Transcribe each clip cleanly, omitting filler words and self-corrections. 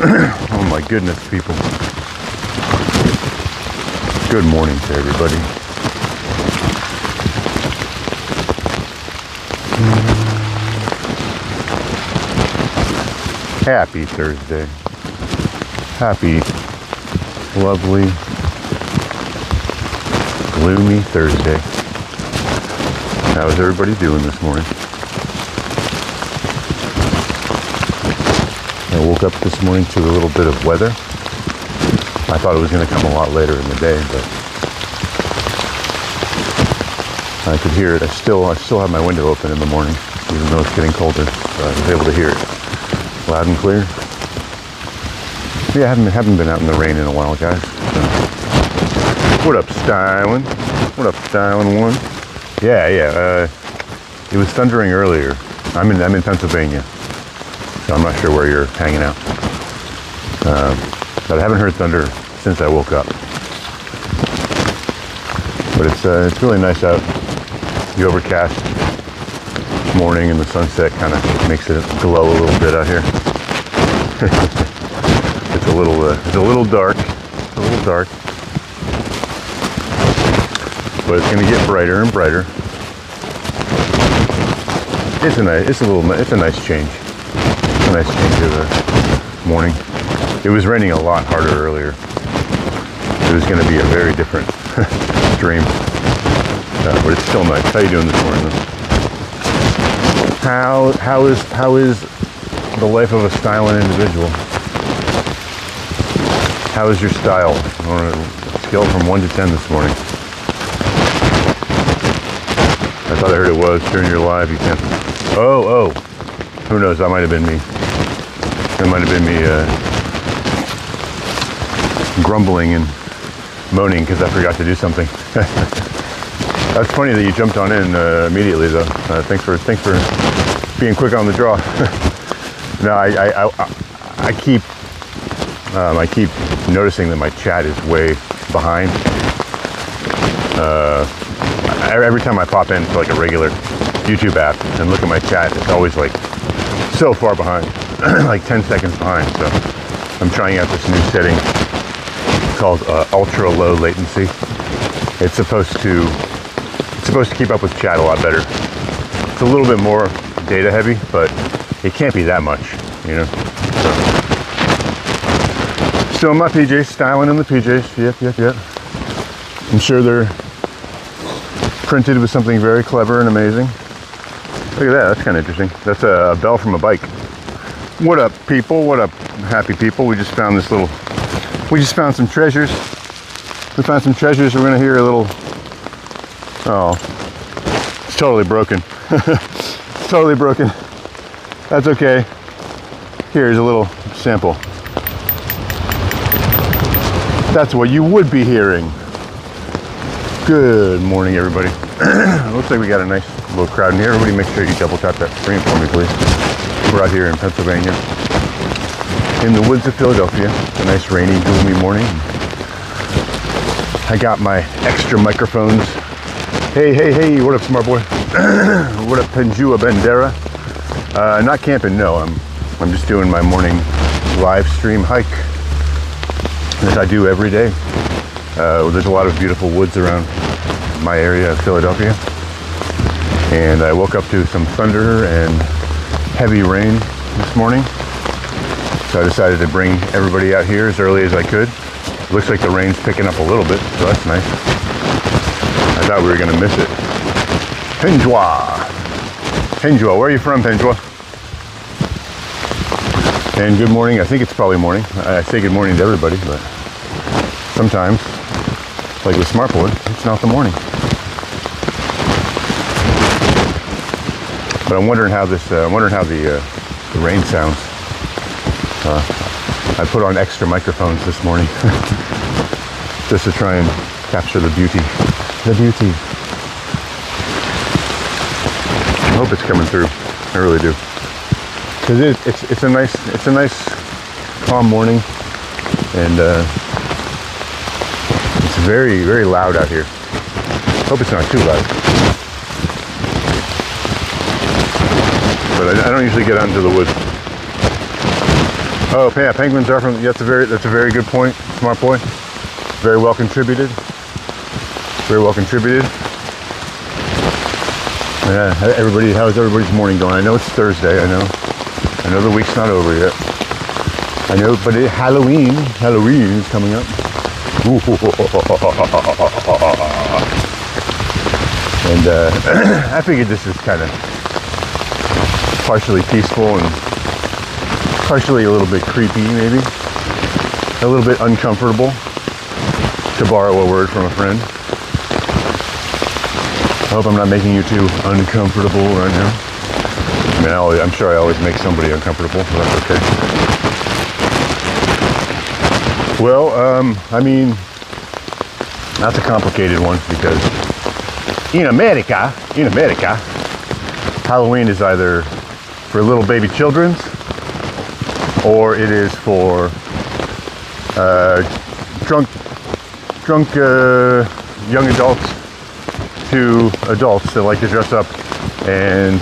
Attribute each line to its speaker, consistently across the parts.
Speaker 1: Oh my goodness, people. Good morning to everybody. Happy Thursday. Happy, lovely, gloomy Thursday. How's everybody doing this morning? I woke up this morning to a little bit of weather. I thought it was going to come a lot later in the day, but I could hear it. I still have my window open in the morning, even though it's getting colder. So I was able to hear it loud and clear. Yeah, I haven't been out in the rain in a while, guys. So. What up, Stylin'? What up, Stylin' one? Yeah. It was thundering earlier. I'm in Pennsylvania. So I'm not sure where you're hanging out. But I haven't heard thunder since I woke up. But it's really nice out. The overcast morning and the sunset kind of makes it glow a little bit out here. It's a little dark. It's a little dark. But it's going to get brighter and brighter. It's a nice change. It's a nice change of the morning. It was raining a lot harder earlier. It was going to be a very different stream. But it's still nice. How you doing this morning, though? How is the life of a styling individual? How is your style? On a scale from 1 to 10 this morning. I thought I heard it was during your live. You can't. Oh. Who knows? That might have been me. That might have been me grumbling and moaning because I forgot to do something. That's funny that you jumped on in immediately, though. Thanks for being quick on the draw. No, I keep noticing that my chat is way behind. Every time I pop into like a regular YouTube app and look at my chat, it's always like so far behind, like 10 seconds behind. So I'm trying out this new setting called ultra low latency. It's supposed to keep up with chat a lot better. It's a little bit more data heavy, but it can't be that much, you know. So still in my PJs, styling in the PJs. Yep. I'm sure they're printed with something very clever and amazing. Look at that, that's kind of interesting. That's a bell from a bike. What up, people? What up, happy people? We just found some treasures. We found some treasures. We're gonna hear a little, oh, it's totally broken. It's totally broken. That's okay. Here's a little sample. That's what you would be hearing. Good morning, everybody. Looks like we got a nice little crowd in here. Everybody make sure you double tap that screen for me, please. We're out here in Pennsylvania, in the woods of Philadelphia. It's a nice rainy, gloomy morning. I got my extra microphones. Hey, what up, smart boy? What up, Penjua Bandera? Not camping, no. I'm just doing my morning live stream hike that I do every day. There's a lot of beautiful woods around my area of Philadelphia. And I woke up to some thunder and heavy rain this morning. So I decided to bring everybody out here as early as I could. Looks like the rain's picking up a little bit, so that's nice. I thought we were gonna miss it. Penjua, where are you from, Penjua? And good morning. I think it's probably morning. I say good morning to everybody, but sometimes, like with Smartboard, it's not the morning. But I'm wondering how the rain sounds. I put on extra microphones this morning just to try and capture the beauty. I hope it's coming through. I really do. Because it's a nice calm morning, and it's very, very loud out here. Hope it's not too loud. But I don't usually get out into the woods. Oh, yeah, penguins are from. That's a very good point, smart boy. Very well contributed. Very well contributed. Yeah, everybody. How's everybody's morning going? I know it's Thursday. I know the week's not over yet. I know, but Halloween is coming up. And I figured this is kind of partially peaceful and partially a little bit creepy, maybe a little bit uncomfortable, to borrow a word from a friend. I hope I'm not making you too uncomfortable right now. I mean, I'm sure I always make somebody uncomfortable, but that's okay. Well, I mean, that's a complicated one because in America, Halloween is either for little baby children or it is for drunk young adults to adults that like to dress up and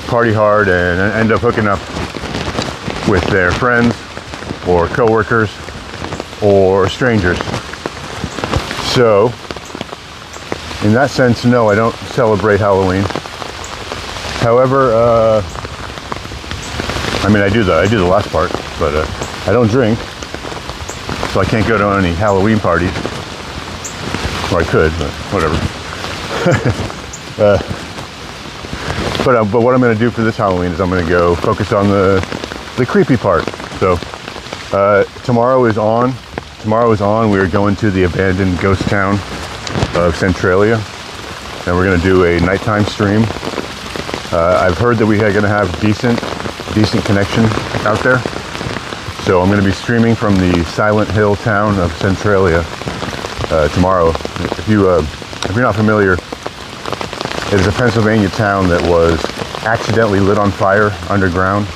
Speaker 1: party hard and end up hooking up with their friends or coworkers or strangers. So, in that sense, no, I don't celebrate Halloween. However, I mean, I do the last part, but I don't drink, so I can't go to any Halloween parties. Or I could, but whatever. But what I'm going to do for this Halloween is I'm going to go focus on the creepy part. So tomorrow is on. We are going to the abandoned ghost town of Centralia, and we're going to do a nighttime stream. I've heard that we are going to have decent connection out there, so I'm going to be streaming from the Silent Hill town of Centralia tomorrow. If you're not familiar, it is a Pennsylvania town that was accidentally lit on fire underground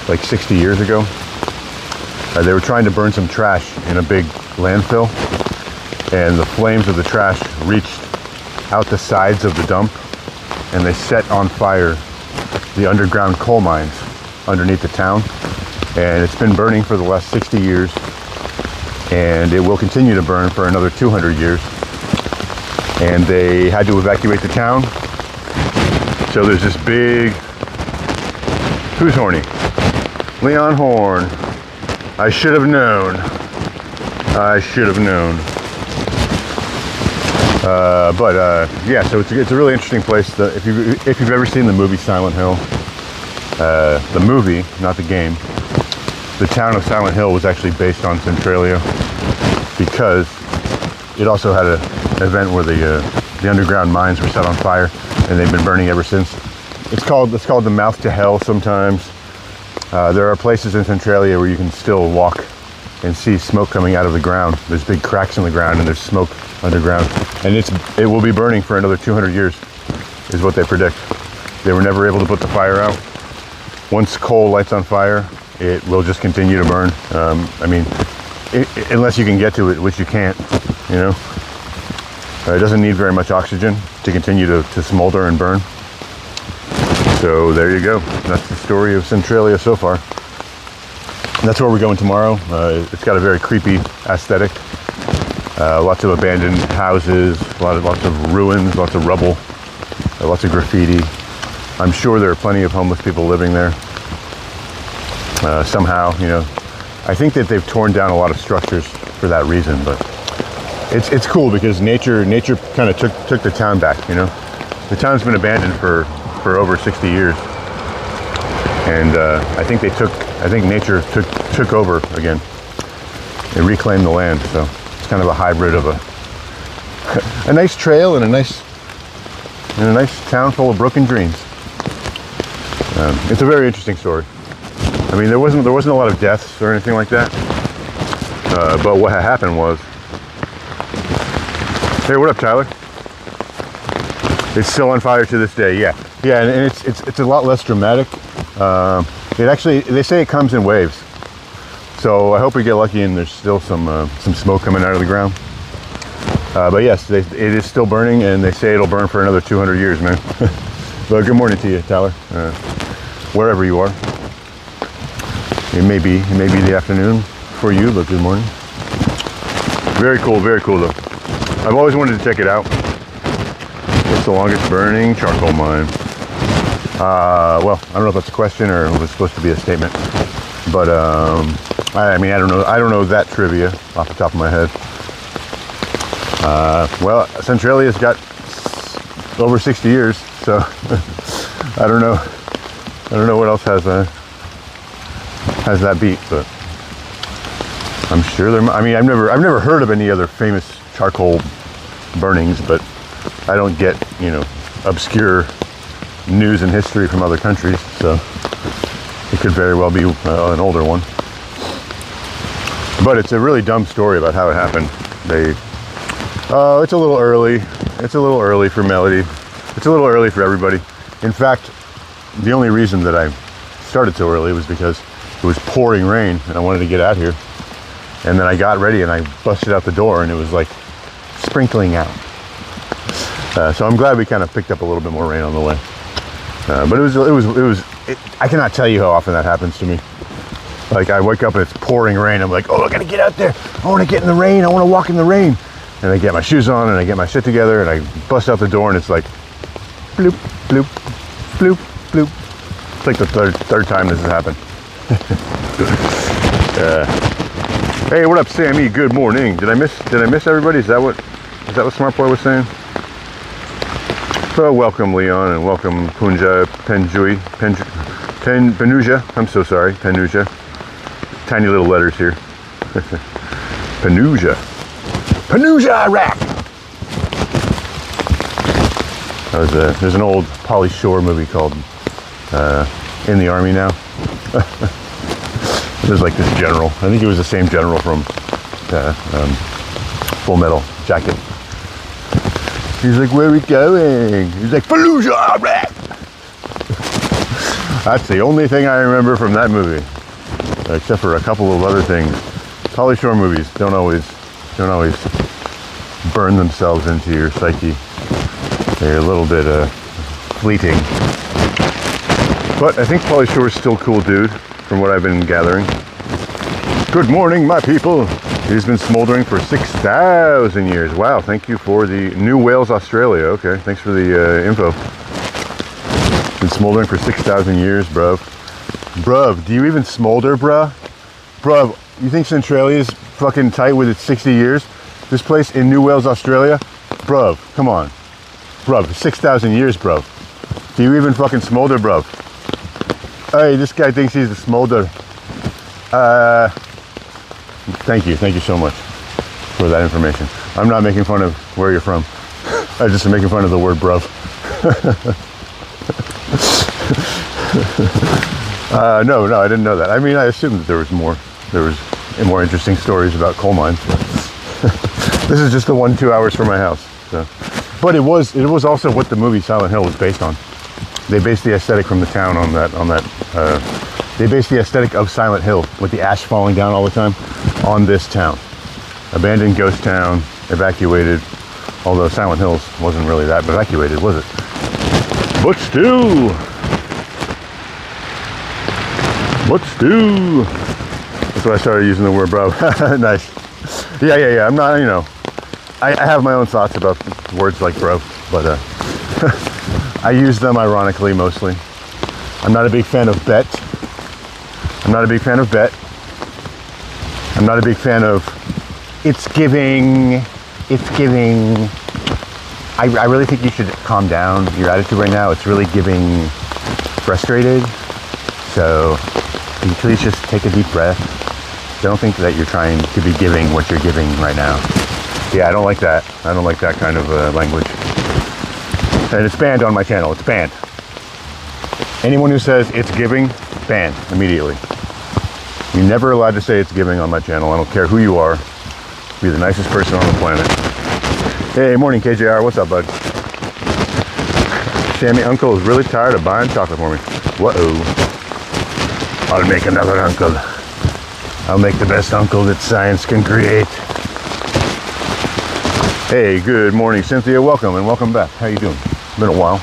Speaker 1: like 60 years ago. They were trying to burn some trash in a big landfill, and the flames of the trash reached out the sides of the dump, and they set on fire the underground coal mines underneath the town. And it's been burning for the last 60 years, and it will continue to burn for another 200 years. And they had to evacuate the town. So there's this big, who's horny? Leon Horn. I should have known. Yeah, so it's a really interesting place. If you've ever seen the movie Silent Hill, the movie, not the game, the town of Silent Hill was actually based on Centralia because it also had an event where the underground mines were set on fire, and they've been burning ever since. It's called the mouth to hell sometimes. There are places in Centralia where you can still walk and see smoke coming out of the ground. There's big cracks in the ground and there's smoke underground. And it will be burning for another 200 years, is what they predict. They were never able to put the fire out. Once coal lights on fire, it will just continue to burn. I mean, unless you can get to it, which you can't, you know. It doesn't need very much oxygen to continue to smolder and burn. So there you go. That's the story of Centralia so far. That's where we're going tomorrow. It's got a very creepy aesthetic. Lots of abandoned houses, lots of ruins, lots of rubble, lots of graffiti. I'm sure there are plenty of homeless people living there. Somehow, you know, I think that they've torn down a lot of structures for that reason, but it's cool because nature kind of took the town back, you know. The town's been abandoned for over 60 years, and I think nature took over again and reclaimed the land. So it's kind of a hybrid of a nice trail and a nice town full of broken dreams. It's a very interesting story. I mean, there wasn't a lot of deaths or anything like that, but what had happened was, hey, what up, Tyler? It's still on fire to this day. Yeah, and it's a lot less dramatic. They say it comes in waves. So I hope we get lucky and there's still some smoke coming out of the ground. But yes, it is still burning, and they say it'll burn for another 200 years, man. But good morning to you, Tyler, wherever you are. It may be the afternoon for you, but good morning. Very cool though. I've always wanted to check it out. It's the longest burning charcoal mine. Well, I don't know if that's a question or if it's supposed to be a statement, but I don't know that trivia off the top of my head. Well, Centralia's got over 60 years, so I don't know what else has that beat, but I'm sure there. I mean, I've never heard of any other famous charcoal burnings, but I don't get, obscure news and history from other countries, so it could very well be an older one. But it's a really dumb story about how it happened. It's a little early. It's a little early for Melody. It's a little early for everybody. In fact, the only reason that I started so early was because it was pouring rain and I wanted to get out here. And then I got ready and I busted out the door and it was like sprinkling out. So I'm glad we kind of picked up a little bit more rain on the way. But I cannot tell you how often that happens to me. Like I wake up and it's pouring rain. I'm like, oh, I gotta get out there. I want to get in the rain. I want to walk in the rain. And I get my shoes on and I get my shit together and I bust out the door and it's like, bloop, bloop, bloop, bloop. It's like the third time this has happened. Hey, what up, Sammy? Good morning. Did I miss everybody? Is that what Smart Boy was saying? Well, welcome Leon and welcome Punja, Penuja. I'm so sorry, Penuja. Tiny little letters here. Penuja, Iraq. There's an old Pauly Shore movie called In the Army Now. There's like this general. I think he was the same general from Full Metal Jacket. He's like, where are we going? He's like, Fallujah, Iraq. That's the only thing I remember from that movie, except for a couple of other things. Pauly Shore movies don't always burn themselves into your psyche. They're a little bit fleeting. But I think Pauly Shore is still a cool dude, from what I've been gathering. Good morning, my people. He's been smoldering for 6,000 years. Wow, thank you for the New Wales, Australia. Okay, thanks for the info. Been smoldering for 6,000 years, bruv. Bruv, do you even smolder, bruh? Bruv, you think Centralia's fucking tight with its 60 years? This place in New Wales, Australia? Bruv, come on. Bruv, 6,000 years, bruv. Do you even fucking smolder, bruv? Hey, this guy thinks he's a smolder. Thank you so much for that information. I'm not making fun of where you're from. I'm just making fun of the word bruv. No, I didn't know that. I mean, I assumed that there was more interesting stories about coal mines. This is just the 2 hours from my house. So. But it was also what the movie Silent Hill was based on. They based the aesthetic from the town on that. They based the aesthetic of Silent Hill with the ash falling down all the time on this town. Abandoned ghost town, evacuated. Although Silent Hills wasn't really that evacuated, was it? But still. That's why I started using the word bro. Nice. Yeah. I'm not, I have my own thoughts about words like bro, but I use them ironically mostly. I'm not a big fan of bet. I'm not a big fan of it's giving. I really think you should calm down your attitude right now. It's really giving frustrated. So can you please just take a deep breath? Don't think that you're trying to be giving what you're giving right now. Yeah, I don't like that. I don't like that kind of language. And it's banned on my channel. It's banned. Anyone who says it's giving, banned immediately. You're never allowed to say it's giving on my channel. I don't care who you are. Be the nicest person on the planet. Hey, morning KJR. What's up, bud? Sammy, uncle is really tired of buying chocolate for me. Whoa. I'll make another uncle. I'll make the best uncle that science can create. Hey, good morning, Cynthia. Welcome and welcome back. How you doing? Been a while.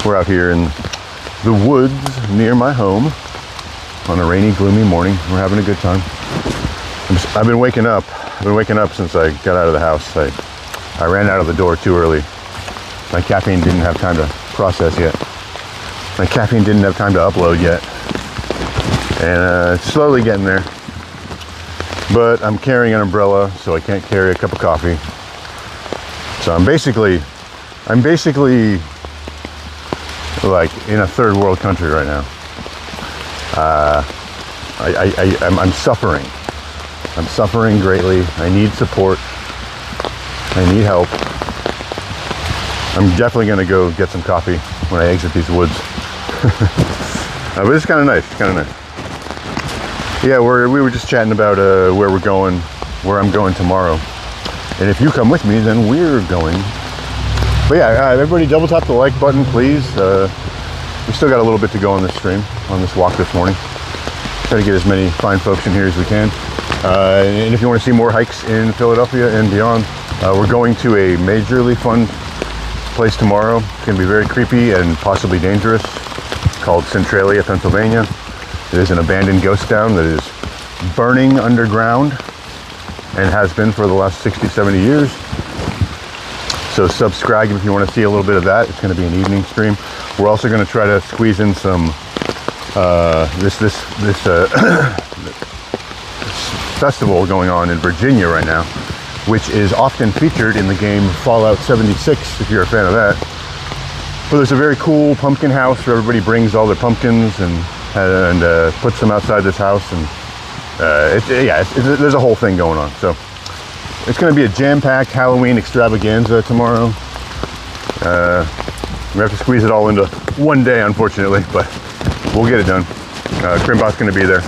Speaker 1: We're out here in the woods near my home on a rainy, gloomy morning. We're having a good time. I've been waking up since I got out of the house. I ran out of the door too early. My caffeine didn't have time to process yet. My caffeine didn't have time to upload yet. And it's slowly getting there. But I'm carrying an umbrella, so I can't carry a cup of coffee. So I'm basically like in a third world country right now. I'm suffering. I'm suffering greatly. I need support. I need help. I'm definitely gonna go get some coffee when I exit these woods. But it's kind of nice. It's kind of nice. Yeah, we were just chatting about where I'm going tomorrow. And if you come with me, then we're going. But yeah, everybody double tap the like button, please. We still got a little bit to go on this stream, on this walk this morning. Try to get as many fine folks in here as we can. And if you want to see more hikes in Philadelphia and beyond, we're going to a majorly fun place tomorrow. It's going to be very creepy and possibly dangerous. It's called Centralia, Pennsylvania. It is an abandoned ghost town that is burning underground and has been for the last 60, 70 years. So subscribe if you want to see a little bit of that. It's going to be an evening stream. We're also going to try to squeeze in some this festival going on in Virginia right now, which is often featured in the game Fallout 76, if you're a fan of that. But there's a very cool pumpkin house where everybody brings all their pumpkins and puts them outside this house, and there's a whole thing going on. So it's going to be a jam-packed Halloween extravaganza tomorrow. We have to squeeze it all into one day, unfortunately, but we'll get it done. Crimbot's going to be there,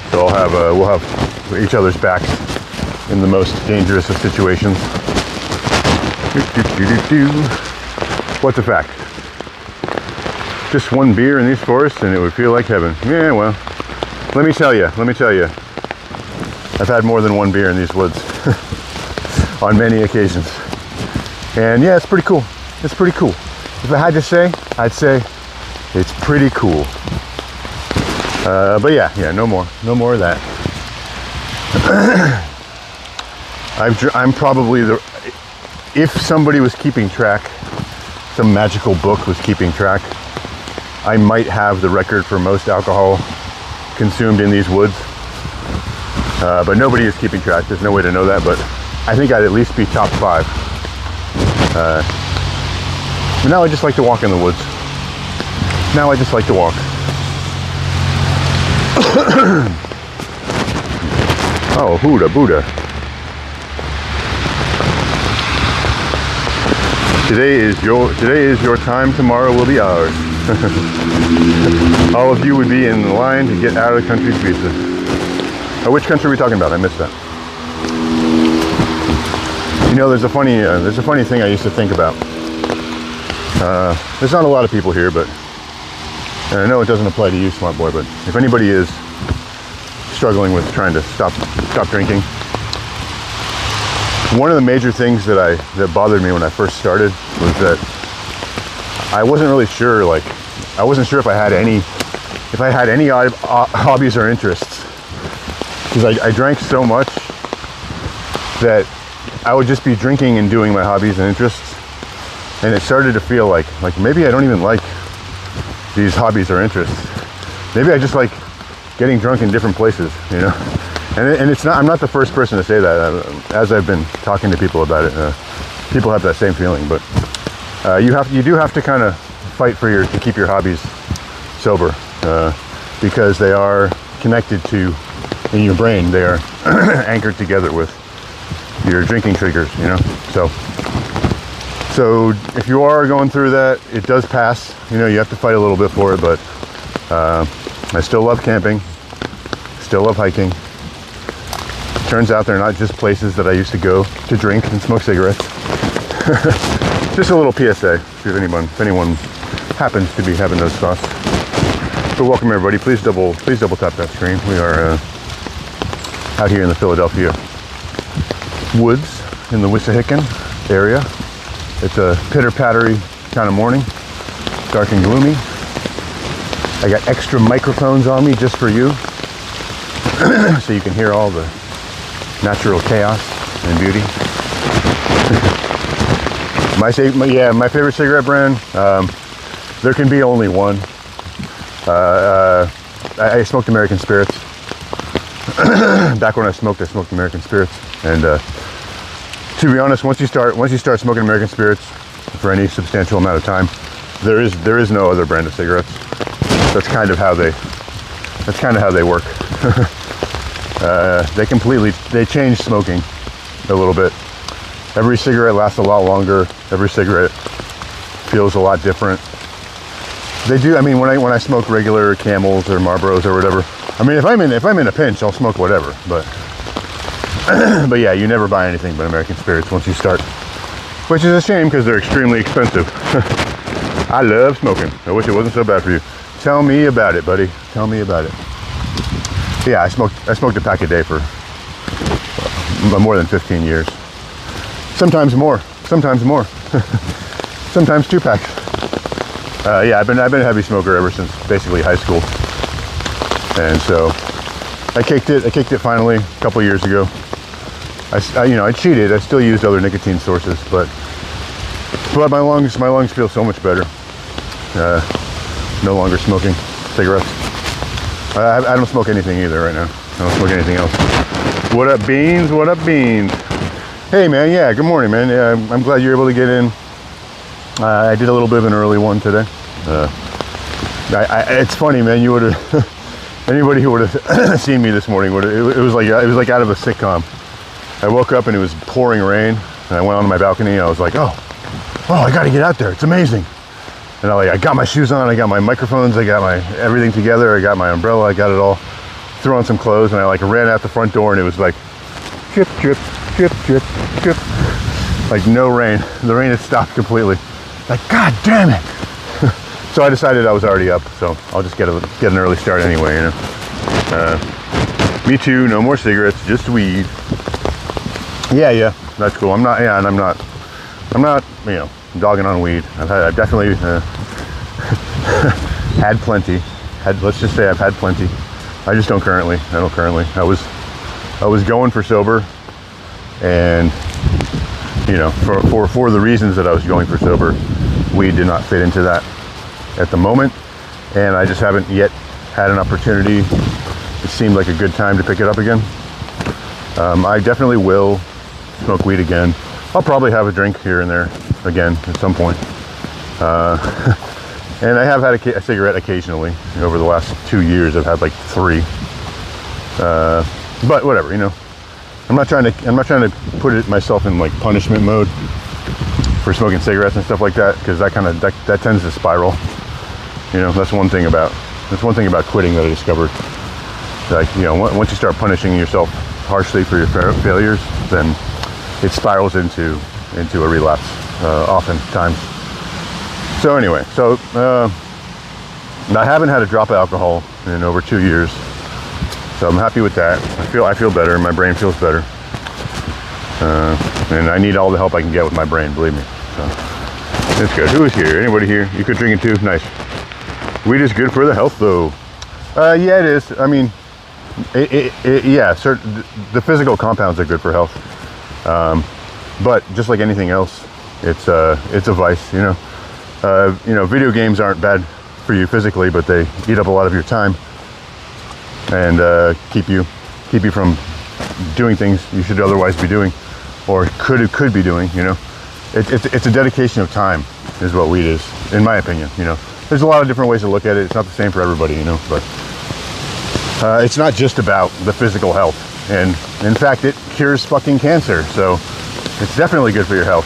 Speaker 1: so we'll have each other's backs in the most dangerous of situations. What's a fact? Just one beer in these forests and it would feel like heaven. Yeah, well, let me tell you, I've had more than one beer in these woods on many occasions. And yeah, it's pretty cool. It's pretty cool. If I had to say, I'd say it's pretty cool. But yeah, no more of that. I'm probably if somebody was keeping track, some magical book was keeping track, I might have the record for most alcohol consumed in these woods. But nobody is keeping track. There's no way to know that, but I think I'd at least be top 5. But now I just like to walk in the woods. Now I just like to walk. Oh, Buddha. Today is your time, tomorrow will be ours. All of you would be in line to get out of the country's visa. Oh, which country are we talking about? I missed that. You know, there's a funny thing I used to think about. There's not a lot of people here, but and I know it doesn't apply to you, smart boy, but if anybody is struggling with trying to stop drinking, one of the major things that bothered me when I first started was that I wasn't really sure, I wasn't sure if I had any hobbies or interests, because I drank so much that I would just be drinking and doing my hobbies and interests, and it started to feel like maybe I don't even like these hobbies or interests. Maybe I just like getting drunk in different places, you know. And it's not. I'm not the first person to say that. As I've been talking to people about it, people have that same feeling. But you do have to kind of fight to keep your hobbies sober, because they are connected to, in your brain, they are anchored together with your drinking triggers, you know. So if you are going through that, it does pass. You know, you have to fight a little bit for it, but I still love camping, still love hiking. Turns out they're not just places that I used to go to drink and smoke cigarettes. Just a little PSA if anyone happens to be having those thoughts. But welcome everybody. Please double tap that screen. We are out here in the Philadelphia woods in the Wissahickon area. It's a pitter-pattery kind of morning, dark and gloomy. I got extra microphones on me just for you, so you can hear all the natural chaos and beauty. my favorite cigarette brand. There can be only one. I smoked American Spirits. Back when I smoked American Spirits, and to be honest, once you start smoking American Spirits for any substantial amount of time, there is no other brand of cigarettes. That's kind of how they work. They change smoking a little bit. Every cigarette lasts a lot longer. Every cigarette feels a lot different. They do. I mean, when I smoke regular Camels or Marlboros or whatever, I mean, if I'm in a pinch, I'll smoke whatever. But but yeah, you never buy anything but American Spirits once you start, which is a shame because they're extremely expensive. I love smoking. I wish it wasn't so bad for you. Tell me about it, buddy. Tell me about it. Yeah, I smoked a pack a day for more than 15 years. Sometimes more. Sometimes 2 packs. Yeah, I've been a heavy smoker ever since basically high school, and so I kicked it finally a couple years ago. I cheated. I still used other nicotine sources, but my lungs feel so much better. No longer smoking cigarettes. I don't smoke anything either right now. I don't smoke anything else. What up, Beans? What up, Beans? Hey, man. Yeah, good morning, man. Yeah, I'm glad you're able to get in. I did a little bit of an early one today. It's funny, man. You would have anybody who would have seen me this morning would. It was like out of a sitcom. I woke up and it was pouring rain, and I went onto my balcony. And I was like, oh, I got to get out there. It's amazing. And I got my shoes on. I got my microphones. I got my everything together. I got my umbrella. I got it all. Threw on some clothes, and I ran out the front door, and it was like drip, drip, drip, drip, drip. Like no rain. The rain had stopped completely. Like, God damn it. So I decided I was already up, so I'll just get an early start anyway, you know. Me too, no more cigarettes, just weed. Yeah, that's cool. I'm not, you know, dogging on weed. I've definitely had plenty. Let's just say I've had plenty. I just don't currently. I was going for sober, and you know, for the reasons that I was going for sober, weed did not fit into that at the moment, and I just haven't yet had an opportunity. It seemed like a good time to pick it up again. I definitely will smoke weed again. I'll probably have a drink here and there again at some point. And I have had a cigarette occasionally. Over the last 2 years, I've had like 3. But whatever, you know. I'm not trying to put myself in like punishment mode for smoking cigarettes and stuff like that, because that tends to spiral. You know, that's one thing about quitting that I discovered. Like, you know, once you start punishing yourself harshly for your failures, then it spirals into a relapse, oftentimes. So anyway, I haven't had a drop of alcohol in over 2 years, so I'm happy with that. I feel better. My brain feels better, and I need all the help I can get with my brain. Believe me. So it's good. Who is here? Anybody here? You could drink it too. Nice. Weed is good for the health, though. Yeah, it is. I mean, the physical compounds are good for health, but just like anything else, it's a vice. You know, video games aren't bad for you physically, but they eat up a lot of your time and keep you from doing things you should otherwise be doing, or could be doing. You know, it's a dedication of time, is what weed is, in my opinion. You know. There's a lot of different ways to look at it. It's not the same for everybody, you know, but it's not just about the physical health. And in fact, it cures fucking cancer. So it's definitely good for your health.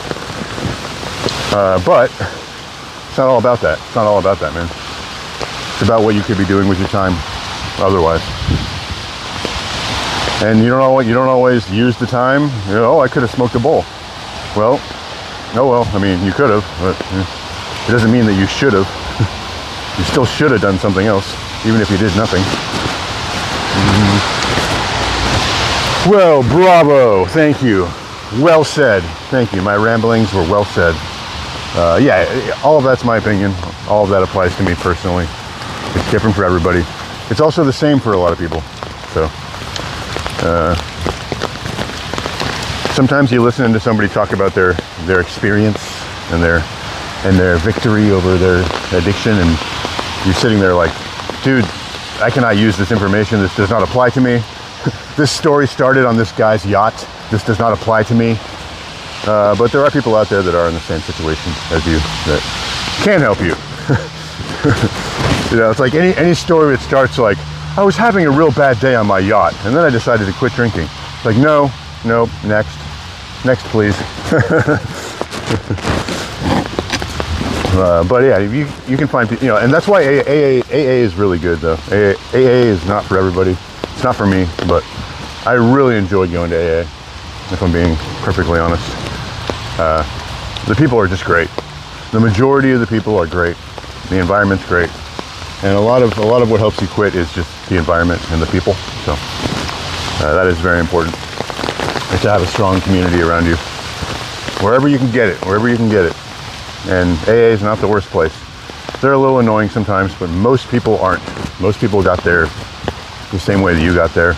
Speaker 1: But it's not all about that. It's not all about that, man. It's about what you could be doing with your time otherwise. And you don't always use the time. You know, I could have smoked a bowl. Well, I mean, you could have, but it doesn't mean that you should have. You still should have done something else, even if you did nothing. Well, bravo. Thank you. Well said. Thank you. My ramblings were well said. Yeah, all of that's my opinion. All of that applies to me personally. It's different for everybody. It's also the same for a lot of people. So sometimes you listen to somebody talk about their experience and their victory over their addiction, and you're sitting there like, dude, I cannot use this information. This does not apply to me. This story started on this guy's yacht. This does not apply to me. But there are people out there that are in the same situation as you that can help you. You know, it's like any story that starts like, I was having a real bad day on my yacht, and then I decided to quit drinking. Like, no, next please. But yeah, you can find, you know, and that's why AA is really good though. AA is not for everybody. It's not for me, but I really enjoyed going to AA, if I'm being perfectly honest. The people are just great. The majority of the people are great. The environment's great. And a lot of what helps you quit is just the environment and the people. So that is very important. And to have a strong community around you. Wherever you can get it. And AA is not the worst place. They're a little annoying sometimes, but most people aren't. Most people got there the same way that you got there.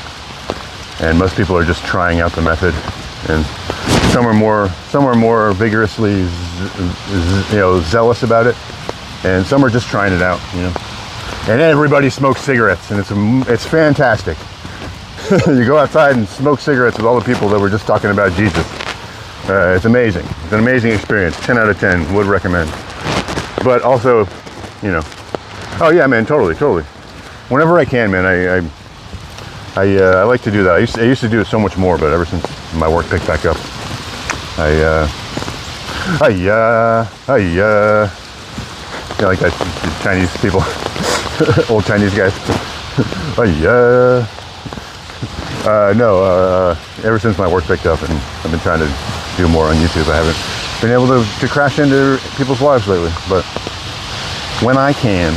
Speaker 1: And most people are just trying out the method. And some are more vigorously, you know, zealous about it. And some are just trying it out, you know. And everybody smokes cigarettes, and it's fantastic. You go outside and smoke cigarettes with all the people that were just talking about Jesus. It's amazing. It's an amazing experience. 10 out of 10 would recommend. But also, you know, oh yeah, man, totally. Whenever I can, man, I like to do that. I used to do it so much more, but ever since my work picked back up, you know, like that Chinese people, old Chinese guys. Ever since my work picked up, and I've been trying to do more on YouTube, I haven't been able to crash into people's lives lately, but when I can,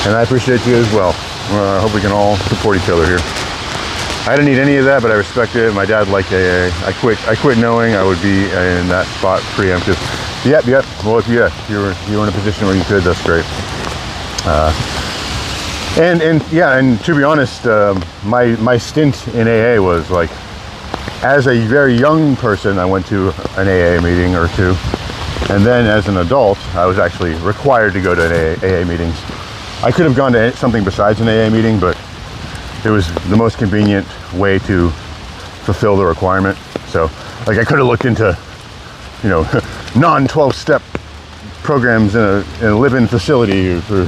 Speaker 1: and I appreciate you as well. I hope we can all support each other here. I didn't need any of that, but I respect it. My dad liked AA. I quit knowing I would be in that spot preemptive. Yep. Well, if you were in a position where you could, that's great. And to be honest, my stint in AA was like, as a very young person, I went to an AA meeting or two, and then as an adult, I was actually required to go to AA meetings. I could have gone to something besides an AA meeting, but it was the most convenient way to fulfill the requirement. So, like, I could have looked into, you know, non-12-step programs in a live-in facility for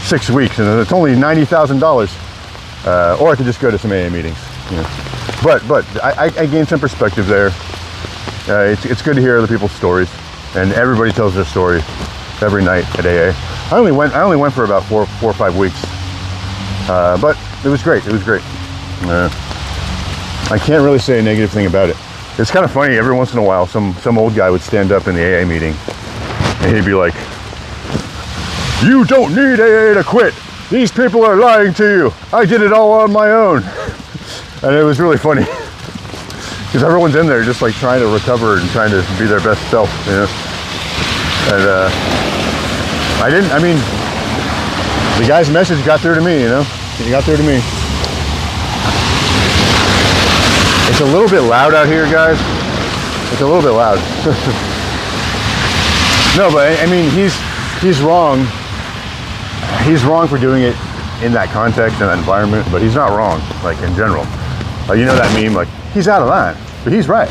Speaker 1: 6 weeks, and it's only $90,000. Or I could just go to some AA meetings, you know. But I gained some perspective there. It's good to hear other people's stories, and everybody tells their story every night at AA. I only went for about four or 5 weeks, but it was great. I can't really say a negative thing about it. It's kind of funny. Every once in a while, some old guy would stand up in the AA meeting, and he'd be like, "You don't need AA to quit. These people are lying to you. I did it all on my own." And it was really funny because everyone's in there just like trying to recover and trying to be their best self, you know. And the guy's message got through to me, you know. It got through to me. It's a little bit loud out here, guys. It's a little bit loud. No, but I mean, he's wrong. He's wrong for doing it in that context and that environment, but he's not wrong, like, in general. You know that meme, like, he's out of line, but he's right.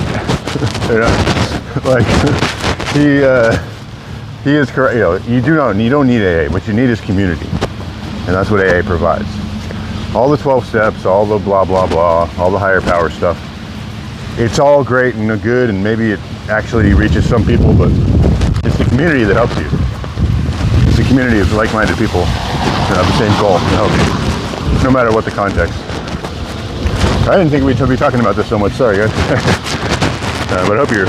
Speaker 1: You know? Like, he is correct. You know, you don't need AA. What you need is community, and that's what AA provides. All the 12 steps, all the blah blah blah, all the higher power stuff. It's all great and good, and maybe it actually reaches some people, but it's the community that helps you. It's a community of like-minded people that have the same goal to help you, no matter what the context. I didn't think we'd be talking about this so much. Sorry, guys. But I hope you're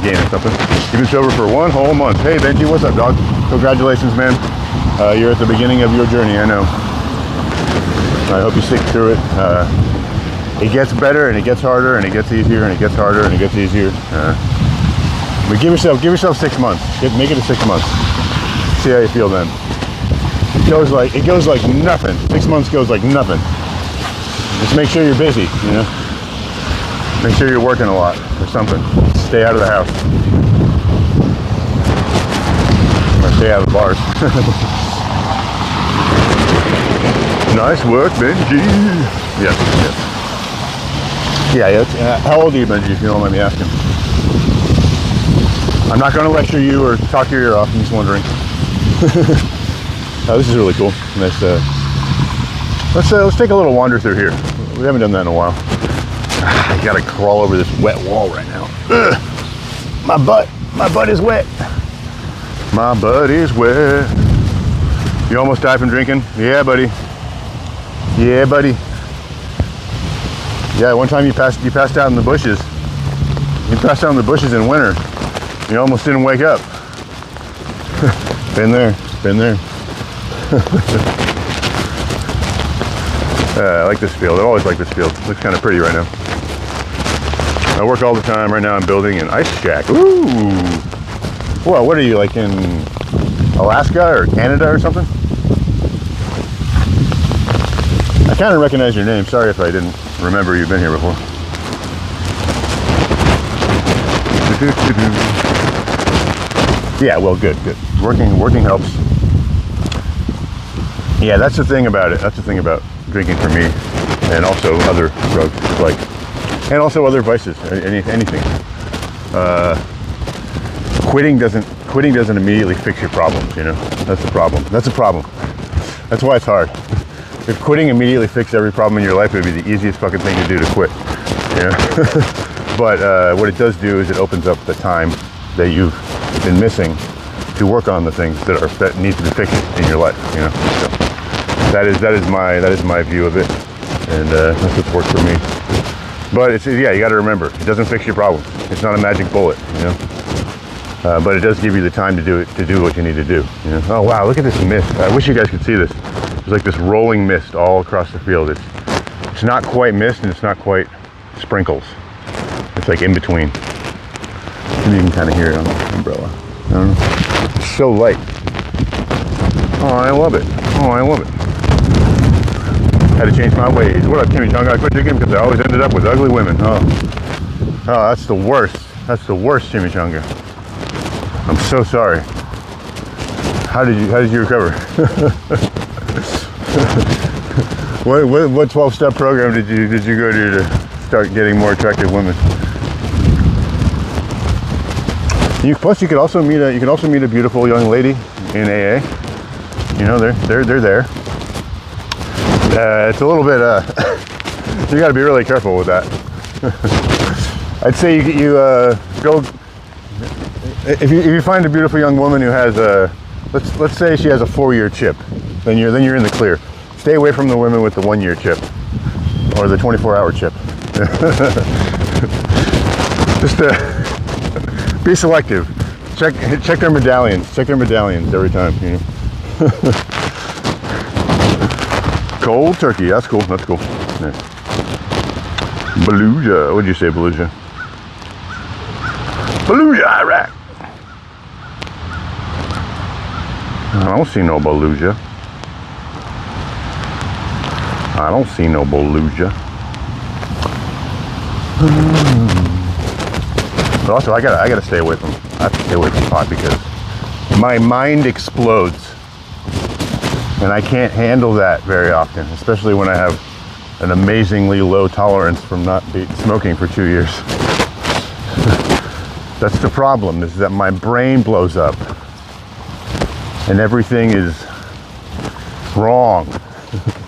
Speaker 1: gaining something. You've been sober for 1 whole month. Hey, Benji, what's up, dog? Congratulations, man. You're at the beginning of your journey, I know. I hope you stick through it. It gets better, and it gets harder, and it gets easier, and it gets harder, and it gets easier. But give yourself 6 months. Make it a 6 months. See how you feel then. goes like nothing. 6 months goes like nothing. Just make sure you're busy, you know. Make sure you're working a lot or something. Stay out of the house. Or stay out of the bars. Nice work, Benji. Yes, yes. Yeah, how old are you, Benji, if you don't mind me asking? I'm not going to lecture you or talk your ear off, I'm just wondering. Oh, this is really cool. Nice, let's take a little wander through here. We haven't done that in a while. I gotta crawl over this wet wall right now. Ugh. My butt is wet. My butt is wet. You almost died from drinking? Yeah, buddy. Yeah, buddy. Yeah, one time you passed out in the bushes. You passed out in the bushes in winter. You almost didn't wake up. Been there. I like this field. I've always liked this field. It looks kind of pretty right now. I work all the time. Right now I'm building an ice shack. Ooh. Well, what are you, like in Alaska or Canada or something? I kind of recognize your name. Sorry if I didn't remember you've been here before. Yeah, well, good. Working helps. Yeah, that's the thing about it. That's the thing about drinking for me, and also other drugs, and also other vices, anything. Quitting doesn't immediately fix your problems. You know, that's the problem. That's why it's hard. If quitting immediately fixed every problem in your life, it would be the easiest fucking thing to do to quit. You know? But what it does do is it opens up the time that you've been missing to work on the things that need to be fixed in your life. You know, so that is my view of it, and that's what's worked for me. But you got to remember, it doesn't fix your problems. It's not a magic bullet, you know. But it does give you the time to do what you need to do. You know? Oh wow, look at this mist! I wish you guys could see this. There's like this rolling mist all across the field. It's not quite mist and it's not quite sprinkles. It's like in between. Maybe you can kind of hear it on the umbrella. I don't know. It's so light. Oh, I love it. Had to change my ways. What up, Timmy Chung? I quit drinking because I always ended up with ugly women. Oh, that's the worst. That's the worst, Chimichanga. I'm so sorry. How did you recover? What 12-step program did you go to start getting more attractive women? Plus, you could also meet a beautiful young lady in AA. You know, they're there. It's a little bit. You got to be really careful with that. I'd say you go if you find a beautiful young woman who has let's say she has a 4-year chip, then you're in the clear. Stay away from the women with the 1-year chip or the 24-hour chip. Just be selective. Check their medallions. Check their medallions every time. You know. Cold turkey. That's cool. Nice. Beluga. What did you say, Beluga? Beluga, Iraq. I don't see no Beluga. But also, I gotta stay away from. I have to stay away from pot because my mind explodes, and I can't handle that very often, especially when I have an amazingly low tolerance from not smoking for 2 years. That's the problem, is that my brain blows up, and everything is wrong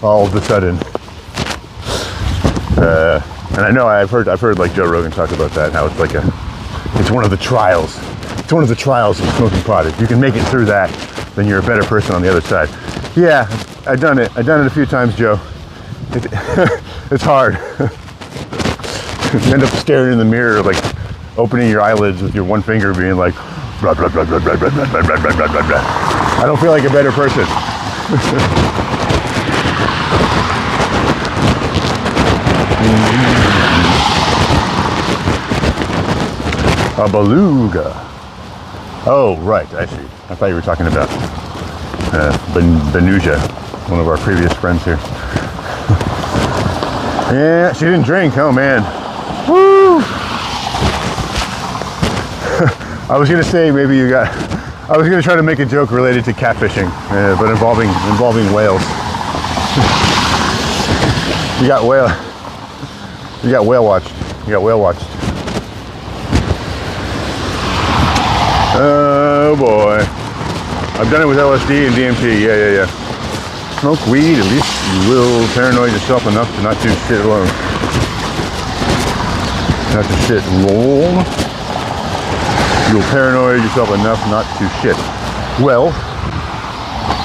Speaker 1: all of a sudden. And I know I've heard like Joe Rogan talk about that, how it's one of the trials. It's one of the trials of smoking pot. If you can make it through that, then you're a better person on the other side. Yeah, I've done it a few times, Joe. It's hard. You end up staring in the mirror, like opening your eyelids with your one finger, being like, blah, blah, blah, blah, blah, blah, blah, blah, blah, blah, blah, blah, blah. I don't feel like a better person. A beluga. Oh, right, I see. I thought you were talking about Benuja, one of our previous friends here. Yeah, she didn't drink. Oh man. Woo! I was gonna say maybe you got. I was gonna try to make a joke related to catfishing, but involving whales. You got whale watched. You got whale watched. Oh boy. I've done it with LSD and DMT. Yeah. Smoke weed, at least you will paranoid yourself enough to not do shit alone. Not to shit alone. You'll paranoid yourself enough not to shit. Well, I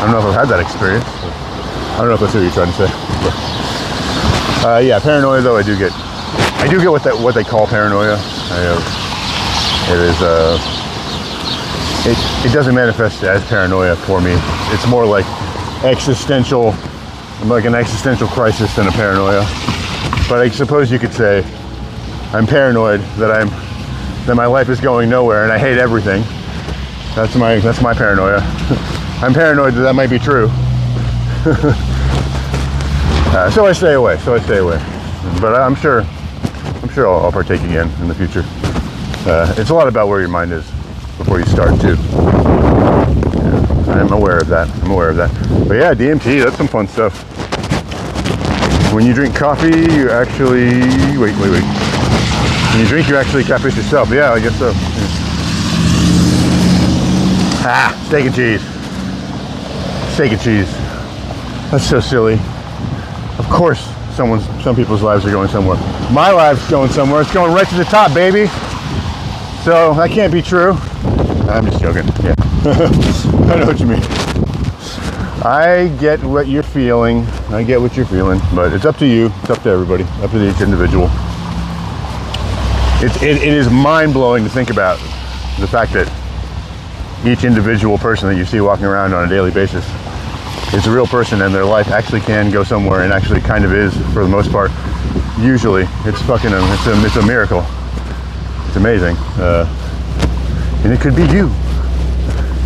Speaker 1: don't know if I've had that experience. I don't know if that's what you're trying to say. But, yeah, paranoia though I do get what they call paranoia. It doesn't manifest as paranoia for me. It's more like an existential crisis than a paranoia. But I suppose you could say I'm paranoid that my life is going nowhere and I hate everything. That's my paranoia. I'm paranoid that might be true. So I stay away. But I'm sure I'll partake again in the future. It's a lot about where your mind is before you start too. Yeah, I'm aware of that. But yeah, DMT, that's some fun stuff. When you drink coffee, you actually wait. When you drink, you actually catfish yourself. Yeah, I guess so. Yeah. Steak and cheese. That's so silly. Of course, some people's lives are going somewhere. My life's going somewhere. It's going right to the top, baby. So that can't be true. I'm just joking. Yeah. I know what you mean. I get what you're feeling. But it's up to you. It's up to everybody. Up to each individual. It is mind-blowing to think about the fact that each individual person that you see walking around on a daily basis is a real person, and their life actually can go somewhere, and actually kind of is for the most part. Usually, it's a miracle. It's amazing, and it could be you.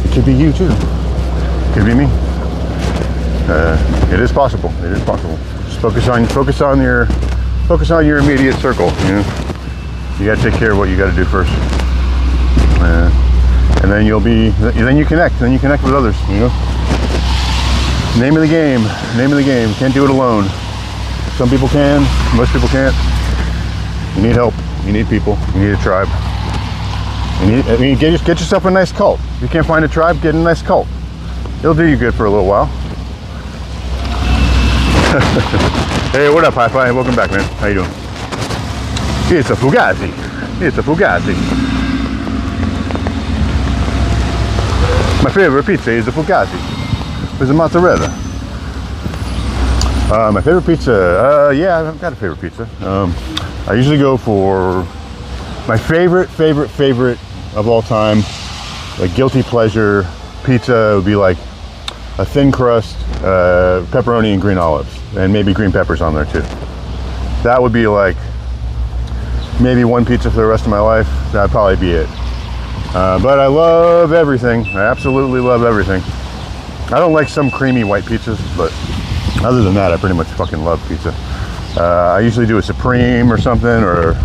Speaker 1: It could be you too. It could be me. It is possible. Just focus on your immediate circle. You know, you got to take care of what you got to do first, and then you connect with others. You know. Name of the game. Can't do it alone. Some people can, most people can't. You need help. You need people. You need a tribe. Get yourself a nice cult. If you can't find a tribe, get a nice cult. It'll do you good for a little while. Hey, what up, Hi-Fi? Welcome back, man. How you doing? It's a Fugazi. My favorite pizza is a Fugazi. With a mozzarella. My favorite pizza, yeah, I've got a favorite pizza. I usually go for my favorite of all time, like guilty pleasure pizza would be like a thin crust, pepperoni and green olives, and maybe green peppers on there too. That would be like maybe one pizza for the rest of my life. That'd probably be it. But I love everything. I absolutely love everything. I don't like some creamy white pizzas, but other than that, I pretty much fucking love pizza. I usually do a Supreme or something, or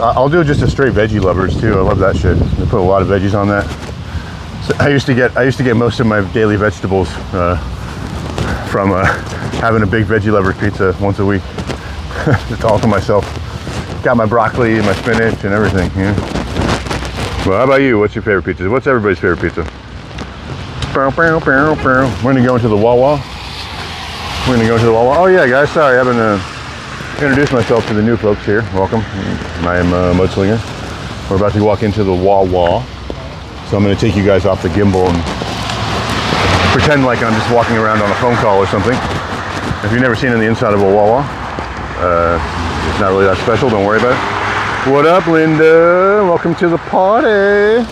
Speaker 1: I'll do just a straight veggie lovers too. I love that shit. They put a lot of veggies on that. So I used to get most of my daily vegetables from having a big veggie lovers pizza once a week. It's all to myself. Got my broccoli and my spinach and everything. Yeah. Well, how about you? What's your favorite pizza? What's everybody's favorite pizza? We're gonna go into the Wawa. Oh yeah, guys, sorry, I haven't introduced myself to the new folks here. Welcome. I am Mudslinger. We're about to walk into the Wawa. So I'm gonna take you guys off the gimbal and pretend like I'm just walking around on a phone call or something. If you've never seen in the inside of a Wawa, it's not really that special, don't worry about it. What up, Linda? Welcome to the party.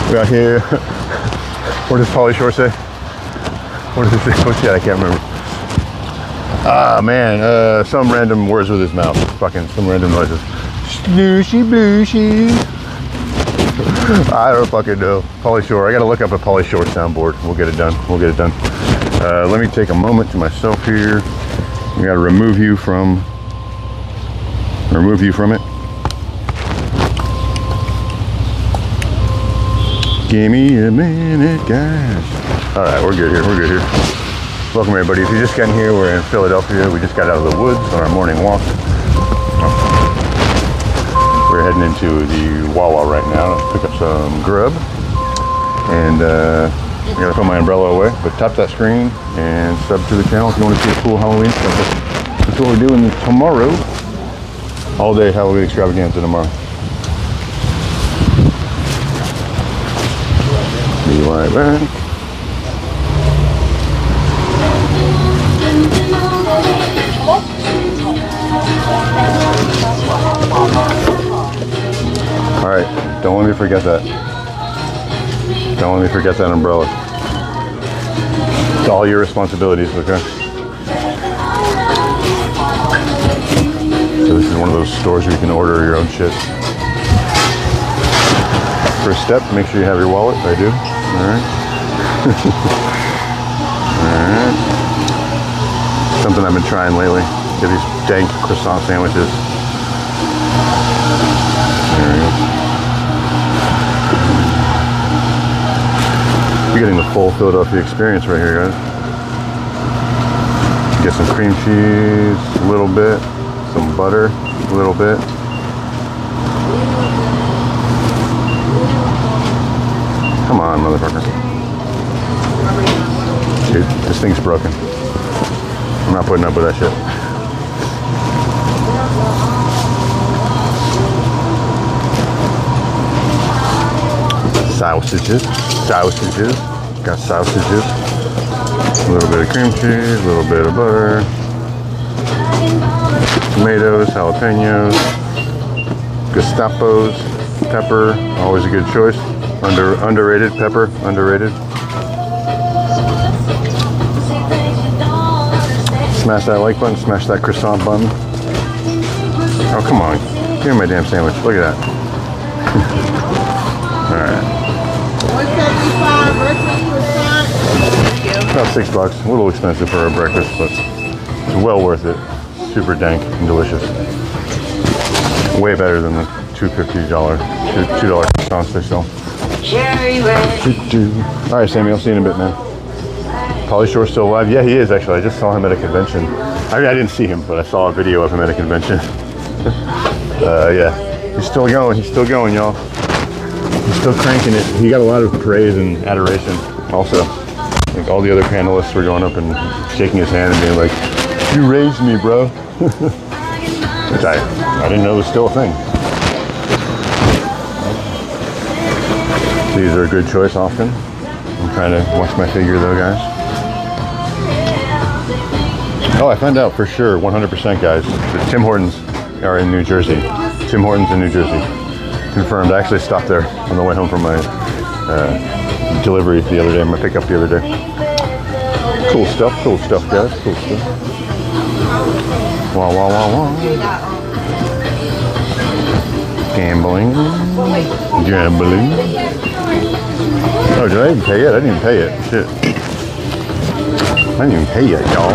Speaker 1: We're out here. What does Pauly Shore say? What does he say? What's that? I can't remember. Ah, man. Some random words with his mouth. Fucking some random noises. Slooshy blooshy. I don't fucking know. Pauly Shore. I gotta look up a Pauly Shore soundboard. We'll get it done. We'll get it done. Let me take a moment to myself here. We gotta remove you from it. Give me a minute, guys. All right, we're good here. We're good here. Welcome everybody. If you're just getting here, we're in Philadelphia. We just got out of the woods on our morning walk. We're heading into the Wawa right now to pick up some grub. And I gotta put my umbrella away, but tap that screen and sub to the channel if you want to see a cool Halloween stuff. That's what we're doing tomorrow. All day Halloween extravaganza tomorrow. Be right back. All right, don't let me forget that. Don't let me forget that umbrella. It's all your responsibilities, okay? So this is one of those stores where you can order your own shit. First step, make sure you have your wallet. I do. All right. All right. Something I've been trying lately. Get these dank croissant sandwiches. There we go. You're getting the full Philadelphia experience right here, guys. Get some cream cheese, a little bit, some butter, a little bit. Come on, motherfucker. Dude, this thing's broken. I'm not putting up with that shit. Sausages. Got sausages. A little bit of cream cheese, a little bit of butter. Tomatoes, jalapenos. Gestapos. Pepper, always a good choice. Underrated pepper, underrated. Smash that like button, smash that croissant button. Oh, come on. Give me my damn sandwich. Look at that. Alright. About $6. A little expensive for a breakfast, but it's well worth it. Super dank and delicious. Way better than the $2.50, $2 croissants they sell. Alright, Sammy, I'll see you in a bit, man. Pauly Shore's still alive? Yeah, he is actually. I just saw him at a convention. I didn't see him, but I saw a video of him at a convention. Yeah, he's still going, y'all. He's still cranking it. He got a lot of praise and adoration also. Like all the other panelists were going up and shaking his hand and being like, "You raised me, bro." Which I didn't know was still a thing. These are a good choice often. I'm trying to watch my figure though, guys. Oh, I found out for sure, 100% guys, that Tim Hortons are in New Jersey. Tim Hortons in New Jersey. Confirmed. I actually stopped there on the way home from my delivery the other day, my pickup the other day. Cool stuff, guys, cool stuff. Wah, wah, wah, wah. Gambling. Oh, did I even pay it? I didn't even pay it. Shit. I didn't even pay it, y'all.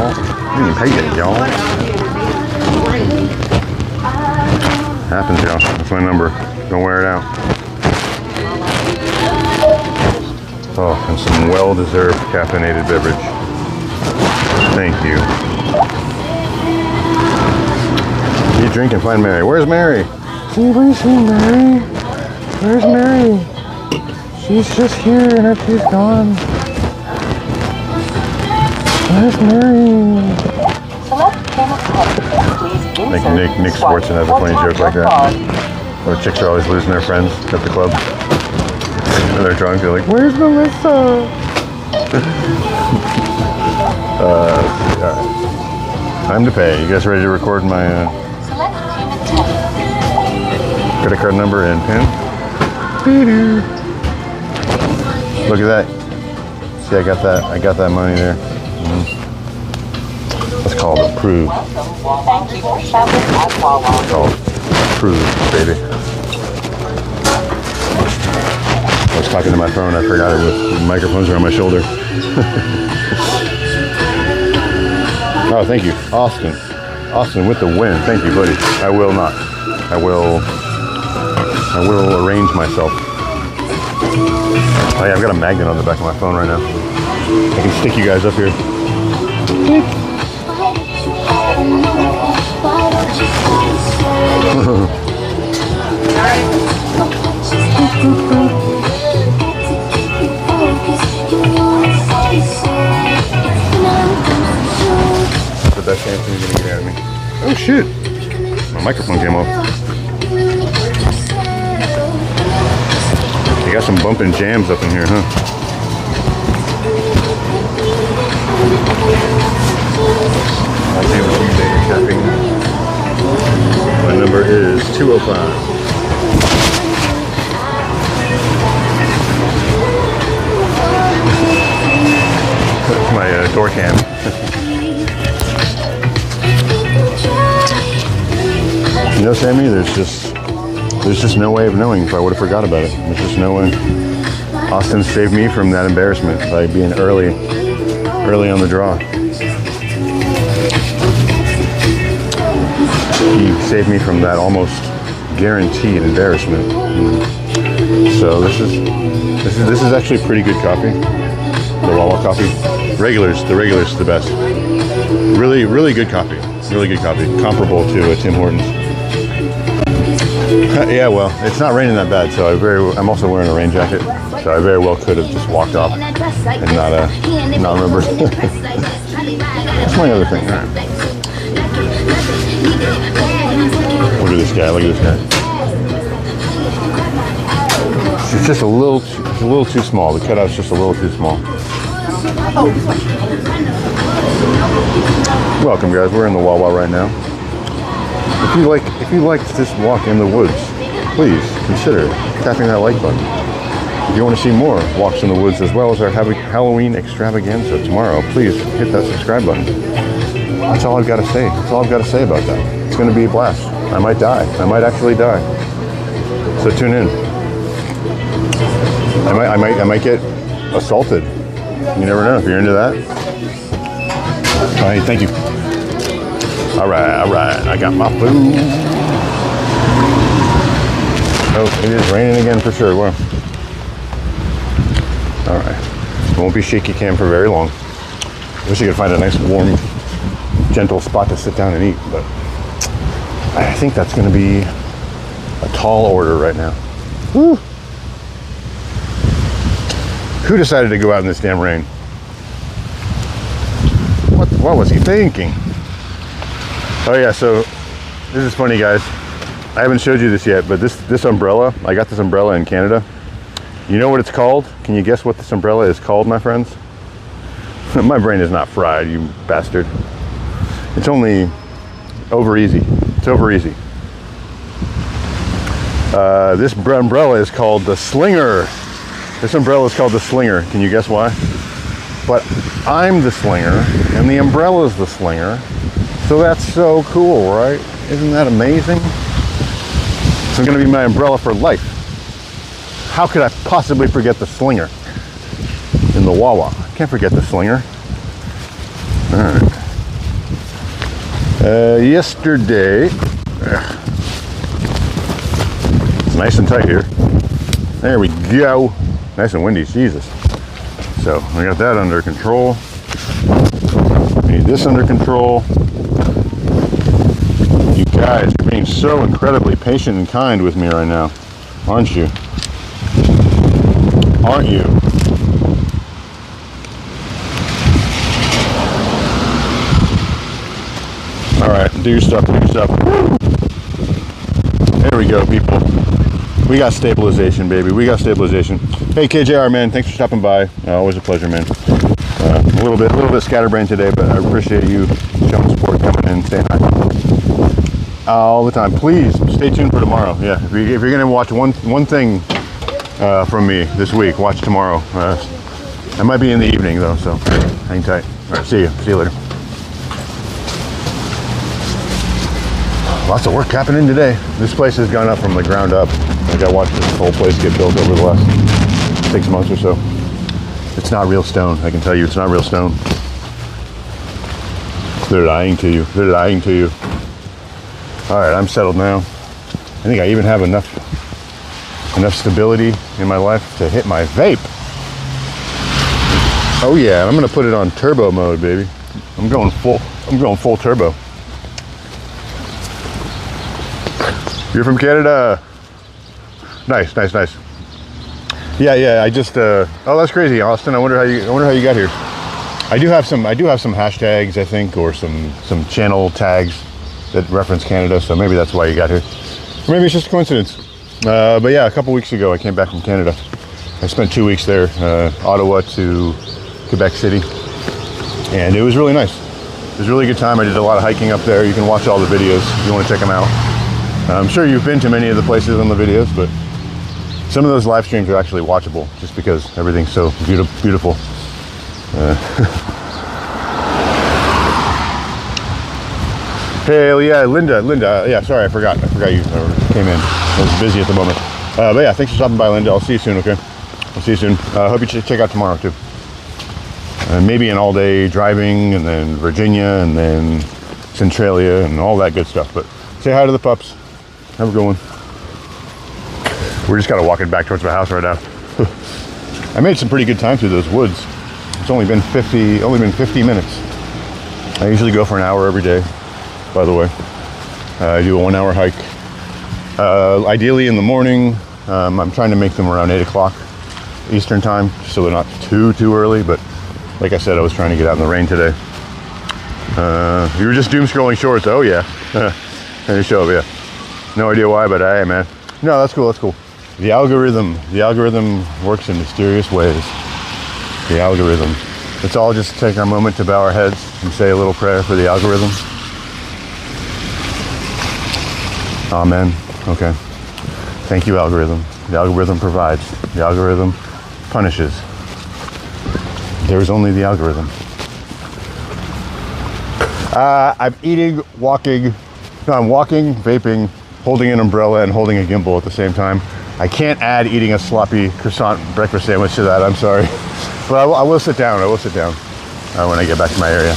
Speaker 1: Happens, y'all. That's my number. Don't wear it out. Oh, and some well-deserved caffeinated beverage. Thank you. Keep drinking, find Mary. Where's Mary? Anybody see Mary? Where's Mary? She's just here and her teeth gone. Where's Mary? Like Nick Swartzen has a funny joke like that. Where chicks are always losing their friends at the club. And they're drunk, they're like, "Where's Melissa?" Alright. Time to pay. You guys ready to record my credit card number and PIN? Look at that. See, I got that money there. That's called approved.
Speaker 2: Thank you for shopping at Wawa.
Speaker 1: It's called approved, baby. talking to my phone. I forgot it was the microphones are on my shoulder. Oh, thank you, Austin. Austin with the win. Thank you, buddy. I will not. I will arrange myself. Oh yeah, I've got a magnet on the back of my phone right now. I can stick you guys up here. That's the best answer you're gonna get out of me. Oh shit! My microphone came off. You got some bumping jams up in here, huh? I'll see what you say. Tapping. My number is 205. That's my door cam. You know, Sammy, there's just no way of knowing if I would have forgot about it. There's just no way. Austin saved me from that embarrassment by being early on the draw. He saved me from that almost guaranteed embarrassment. So this is actually pretty good coffee. The Wawa coffee. The regulars is the best. Really, really good coffee. Really good coffee. Comparable to Tim Hortons. Yeah, well, it's not raining that bad, so I'm also wearing a rain jacket, so I very well could have just walked off and not remembered. That's my other thing. All right. Look at this guy. Look at this guy. It's just a little too small. The cutout's just a little too small. Welcome, guys. We're in the Wawa right now. If you liked this walk in the woods, please consider tapping that like button. If you want to see more walks in the woods as well as our Halloween extravaganza tomorrow, please hit that subscribe button. That's all I've got to say. That's all I've got to say about that. It's going to be a blast. I might die. I might actually die. So tune in. I might get assaulted. You never know if you're into that. All right, thank you. All right. I got my food. Oh, it is raining again for sure. Well, all right. Won't be shaky cam for very long. Wish I could find a nice, warm, gentle spot to sit down and eat, but I think that's going to be a tall order right now. Woo. Who decided to go out in this damn rain? What was he thinking? Oh yeah, so this is funny, guys. I haven't showed you this yet, but this umbrella, I got this umbrella in Canada. You know what it's called? Can you guess what this umbrella is called, my friends? My brain is not fried, you bastard. It's only over easy. It's over easy. This umbrella is called the Slinger. This umbrella is called the Slinger. Can you guess why? But I'm the Slinger, and the umbrella is the Slinger. So that's so cool, right? Isn't that amazing? It's going to be my umbrella for life. How could I possibly forget the Slinger in the Wawa? I can't forget the Slinger. All right. Yesterday, it's nice and tight here. There we go. Nice and windy, Jesus. So we got that under control. We need this under control. You guys are being so incredibly patient and kind with me right now, aren't you? Aren't you? All right, do your stuff, do your stuff. There we go, people. We got stabilization, baby. We got stabilization. Hey, KJR, man, thanks for stopping by. Always a pleasure, man. A little bit scatterbrained today, but I appreciate you showing support, coming in, saying hi. All the time. Please stay tuned for tomorrow. Yeah, if you're gonna watch one thing from me this week, watch tomorrow. I might be in the evening though, so hang tight. All right, see you. See you later. Lots of work happening today. This place has gone up from the ground up. Like I watched this whole place get built over the last 6 months or so. It's not real stone. I can tell you, it's not real stone. They're lying to you. They're lying to you. All right, I'm settled now. I think I even have enough stability in my life to hit my vape. Oh yeah, I'm gonna put it on turbo mode, baby. I'm going full turbo. You're from Canada. Nice. Yeah. I just oh, that's crazy, Austin. I wonder how you got here. I do have some hashtags, I think, or some channel tags that reference Canada, so maybe that's why you got here. Or maybe it's just a coincidence. But yeah, a couple weeks ago I came back from Canada. I spent 2 weeks there, Ottawa to Quebec City, and it was really nice. It was a really good time. I did a lot of hiking up there. You can watch all the videos if you want to check them out. I'm sure you've been to many of the places on the videos, but some of those live streams are actually watchable just because everything's so beautiful. Hell yeah, Linda, yeah, sorry, I forgot you came in. I was busy at the moment. But yeah, thanks for stopping by, Linda. I'll see you soon, okay? I'll see you soon. Hope you check out tomorrow, too. Maybe an all-day driving, and then Virginia, and then Centralia, and all that good stuff. But say hi to the pups. Have a good one. We're just kind of walking back towards my house right now. I made some pretty good time through those woods. It's only been 50 minutes. I usually go for an hour every day, by the way. I do a 1 hour hike. Ideally in the morning. I'm trying to make them around 8 o'clock Eastern time, so they're not too early, but like I said, I was trying to get out in the rain today. You were just doom scrolling shorts. Oh yeah. And you show up, yeah. No idea why, but hey, man. No, that's cool. The algorithm works in mysterious ways. The algorithm. Let's all just take our moment to bow our heads and say a little prayer for the algorithm. Amen. Okay. Thank you, algorithm. The algorithm provides. The algorithm punishes. There is only the algorithm. I'm walking, vaping, holding an umbrella, and holding a gimbal at the same time. I can't add eating a sloppy croissant breakfast sandwich to that, I'm sorry. But I will sit down, when I get back to my area.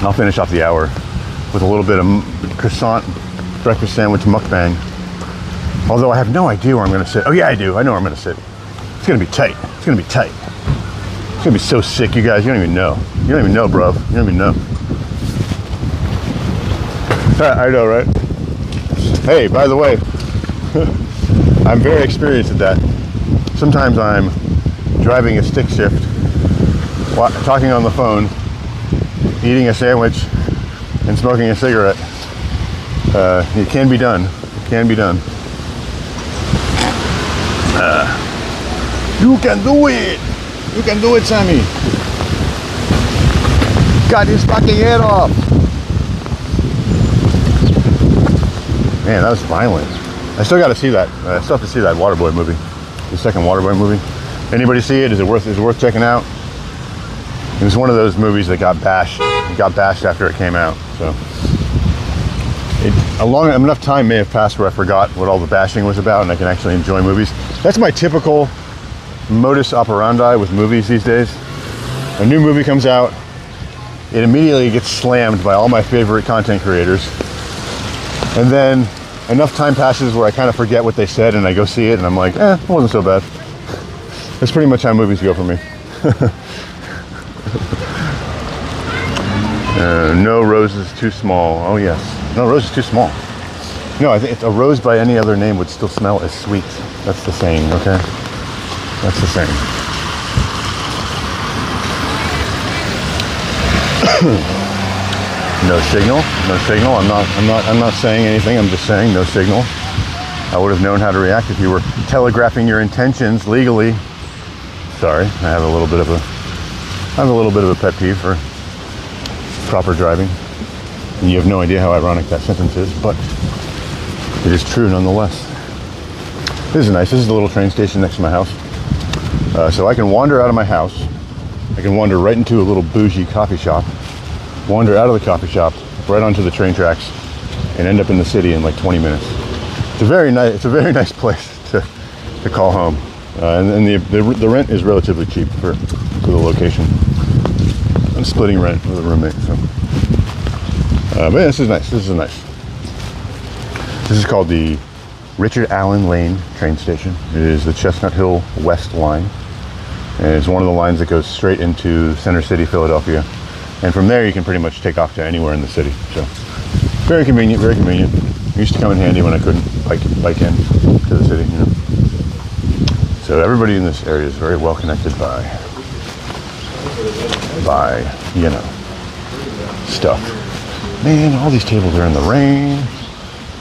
Speaker 1: I'll finish off the hour with a little bit of croissant breakfast sandwich mukbang. Although I have no idea where I'm gonna sit. Oh yeah, I do, I know where I'm gonna sit. It's gonna be tight, It's gonna be so sick, you guys, you don't even know. You don't even know, bro. You don't even know. I know, right? Hey, by the way, I'm very experienced at that. Sometimes I'm driving a stick shift, talking on the phone, eating a sandwich, and smoking a cigarette. It can be done. It can be done. You can do it! You can do it, Sammy! Got his fucking head off! Man, that was violent. I still got to see that. I still have to see that Waterboy movie, the second Waterboy movie. Anybody see it? Is it worth checking out? It was one of those movies that got bashed. It got bashed after it came out. So, enough time may have passed where I forgot what all the bashing was about, and I can actually enjoy movies. That's my typical modus operandi with movies these days. A new movie comes out, it immediately gets slammed by all my favorite content creators, and then enough time passes where I kind of forget what they said, and I go see it, and I'm like, it wasn't so bad. That's pretty much how movies go for me. No rose is too small. Oh yes, no rose is too small. No, I think a rose by any other name would still smell as sweet. That's the saying, okay? That's the saying. No signal. I'm not saying anything. I'm just saying no signal. I would have known how to react if you were telegraphing your intentions legally. Sorry, I have a little bit of a pet peeve for proper driving. And you have no idea how ironic that sentence is, but it is true nonetheless. This is nice. This is the little train station next to my house. So I can wander out of my house. I can wander right into a little bougie coffee shop, wander out of the coffee shop, right onto the train tracks, and end up in the city in like 20 minutes. It's a very nice place to call home. And the rent is relatively cheap for the location. I'm splitting rent with a roommate, so. But yeah, this is nice. This is nice. This is called the Richard Allen Lane train station. It is the Chestnut Hill West line. And it's one of the lines that goes straight into Center City, Philadelphia. And from there, you can pretty much take off to anywhere in the city. So very convenient, very convenient. It used to come in handy when I couldn't bike in to the city, you know. So everybody in this area is very well connected by you know, stuff. Man, all these tables are in the rain.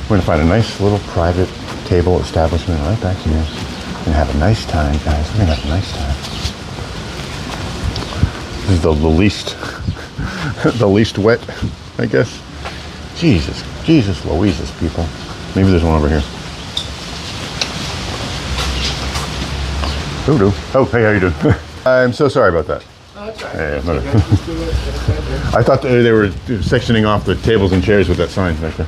Speaker 1: We're gonna find a nice little private table establishment right back here and have a nice time, guys. We're gonna have a nice time. This is the least, the least wet, I guess. Jesus Louises, people. Maybe there's one over here. Oh, hey, how you doing? I'm so sorry about that. Yeah, I thought they were sectioning off the tables and chairs with that sign back there.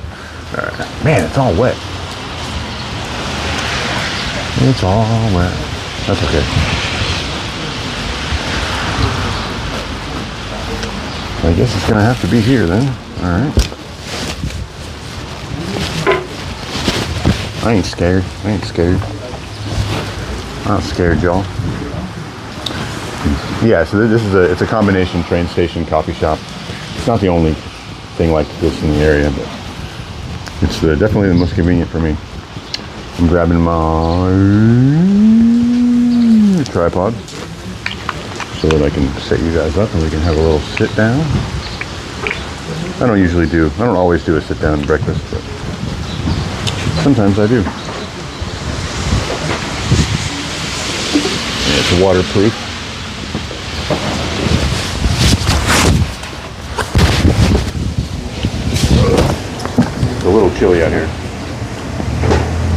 Speaker 1: Man, it's all wet. It's all wet. That's okay. I guess it's gonna have to be here then. All right. I ain't scared. I'm not scared, y'all. Yeah, so this is it's a combination train station coffee shop. It's not the only thing like this in the area, but it's definitely the most convenient for me. I'm grabbing my tripod so that I can set you guys up and we can have a little sit down. I don't always do a sit down breakfast, but sometimes I do. Yeah, it's waterproof. It's a little chilly out here.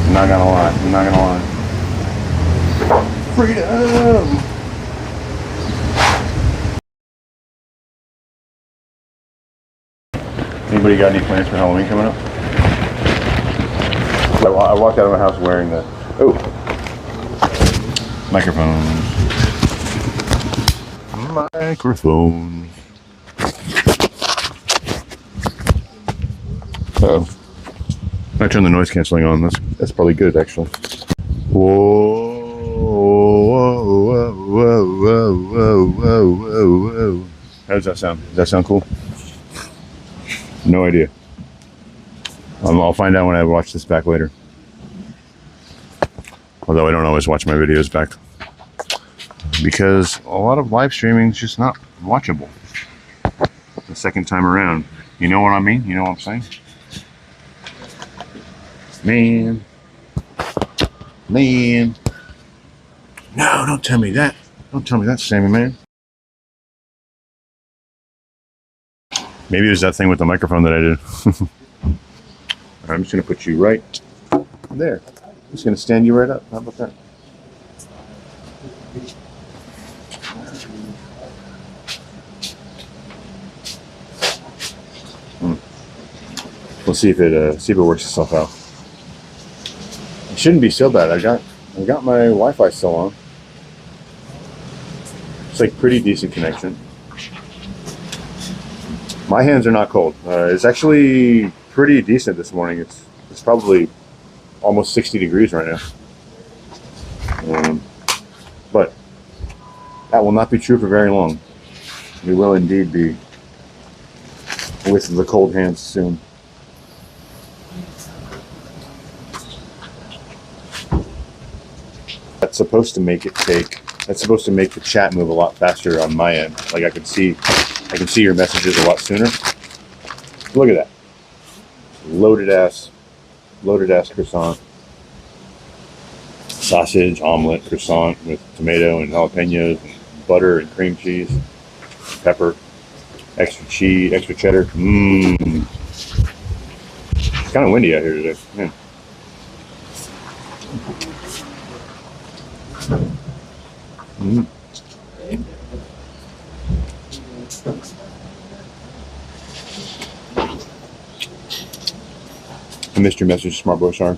Speaker 1: I'm not gonna lie. Freedom! Anybody got any plans for Halloween coming up? I walked out of my house wearing the microphones. Uh-oh. I turned the noise canceling on. That's probably good, actually. Whoa. How does that sound? Does that sound cool? No idea. I'll find out when I watch this back later. Although I don't always watch my videos back. Because a lot of live streaming is just not watchable the second time around. You know what I mean? You know what I'm saying? Man. No, don't tell me that. Don't tell me that, Sammy, man. Maybe it was that thing with the microphone that I did. I'm just going to put you right there. I'm just going to stand you right up. How about that? We'll see if it works itself out. It shouldn't be so bad. I got my Wi-Fi still on. It's like pretty decent connection. My hands are not cold. It's actually pretty decent this morning. It's probably almost 60 degrees right now. But that will not be true for very long. We will indeed be with the cold hands soon. That's supposed to make the chat move a lot faster on my end. Like I can see your messages a lot sooner. Look at that. Loaded ass croissant. Sausage, omelet, croissant with tomato and jalapenos, and butter and cream cheese, pepper, extra cheese, extra cheddar. It's kind of windy out here today. Man. I missed your message, smart boy. Sorry.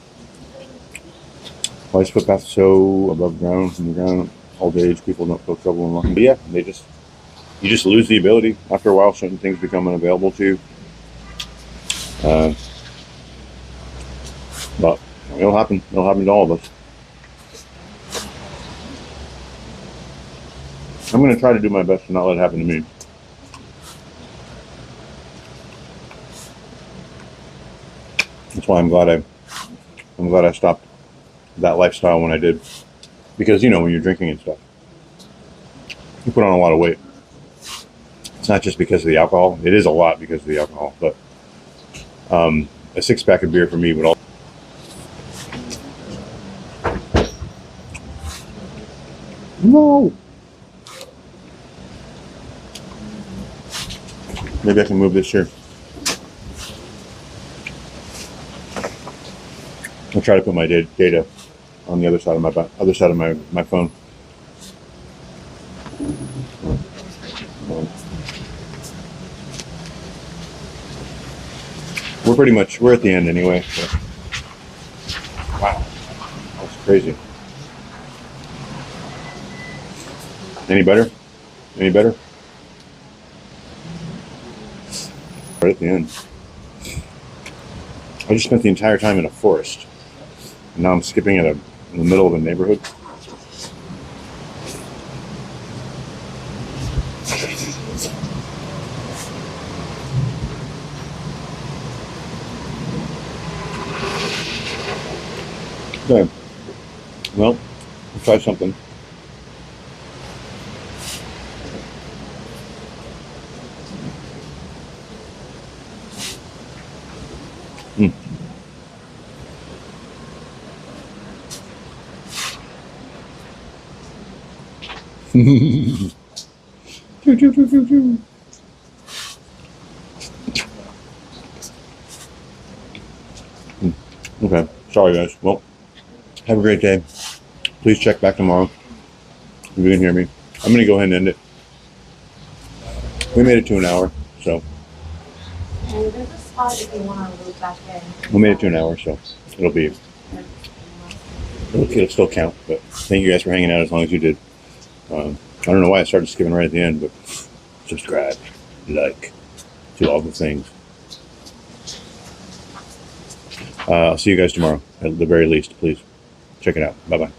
Speaker 1: Why is footpath so above ground from the ground? Old age people don't feel trouble in walking. But yeah, you just lose the ability after a while. Certain things become unavailable to you. But it'll happen. It'll happen to all of us. I'm going to try to do my best to not let it happen to me. That's why I'm glad I stopped that lifestyle when I did, because when you're drinking and stuff, you put on a lot of weight. It's not just because of the alcohol. It is a lot because of the alcohol, but a 6-pack of beer for me would all. No. Maybe I can move this here. I'll try to put my data on the other side of my phone. We're at the end anyway. So. Wow, that's crazy. Any better? Any better? Right at the end. I just spent the entire time in a forest, and now I'm skipping in the middle of a neighborhood. Okay. Well, we'll try something. Okay. Sorry, guys. Well, have a great day. Please check back tomorrow if you can hear me. I'm going to go ahead and end it. We made it to an hour, so.
Speaker 2: And there's a spot if you want to move back in.
Speaker 1: We made it to an hour, so it'll still count. But thank you guys for hanging out as long as you did. I don't know why I started skipping right at the end, but subscribe, like, do all the things. I'll see you guys tomorrow, at the very least. Please check it out. Bye-bye.